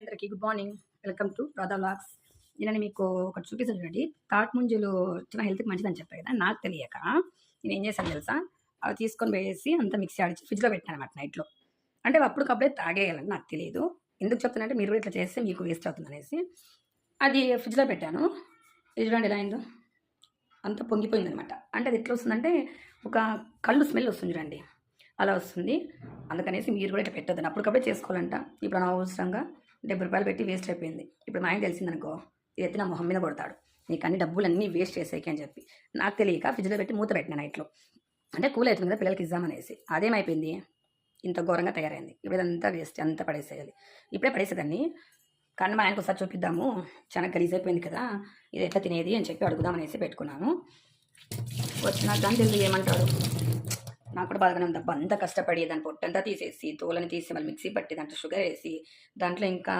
అందరికీ good morning. Welcome to Radha vlogs. నేను మీకు ఒకటి చూపిస్తాను చూడండి. తాటి ముంజలు చాలా హెల్త్‌కి మంచిదని చెప్పా కదా! నాకు తెలియక నేనేం చేశాను తెలుసా? అవి తీసుకొని పోయేసి అంతా మిక్సీ ఆడించి ఫ్రిడ్జ్‌లో పెట్టాననమాట నైట్‌లో. అంటే అవి అప్పటికప్పుడే తాగేయాలని నాకు తెలీదు. ఎందుకు చెప్తున్నానంటే మీరు కూడా ఇట్లా చేస్తే మీకు వేస్ట్ అవుతుందనేసి. అది ఫ్రిడ్జ్‌లో పెట్టాను. ఇది చూడండి ఎలా అయిందో. అంతా పొంగిపోయిందనమాట. అంటే అది ఎట్లా వస్తుందంటే ఒక కల్లు స్మెల్ వస్తుంది చూడండి. అలా వస్తుంది. అందుకనేసి మీరు కూడా ఇట్లా పెట్టొద్దండి. అప్పటికప్పుడే చేసుకోవాలంట. ఇప్పుడు అనవసరంగా రూ. 70 పెట్టి వేస్ట్ అయిపోయింది. ఇప్పుడు మా ఆయన తెలిసిందనుకో, ఇదైతే నా మొహం మీద కొడతాడు. నీకన్ని డబ్బులన్నీ వేస్ట్ చేసేయకి అని చెప్పి. నాకు తెలియక ఫ్రిడ్జ్‌లో పెట్టి మూత పెట్టినా నైట్‌లో. అంటే కూల్ అయితుంది కదా పిల్లలకి ఇద్దామనేసి. అదేమైపోయింది, ఇంత ఘోరంగా తయారైంది. ఇప్పుడు ఇదంతా వేస్ట్ అంతా పడేసేయాలి. ఇప్పుడే పడేసేదాన్ని. కానీ మా ఆయనకు ఒకసారి చూపిద్దాము. చాలా గలీజ్ అయిపోయింది కదా! ఇది ఎట్లా తినేది అని చెప్పి అడుగుదామనేసి పెట్టుకున్నాను. వచ్చినాక గాని తెలియదు ఏమంటాడు. నాకు కూడా బాధగానే ఉంది. అబ్బా! అంత కష్టపడి దాని పొట్టంతా తీసేసి, తోలని తీసి మళ్ళీ మిక్సీ పట్టి దాంట్లో షుగర్ ఏసి, దాంట్లో ఇంకా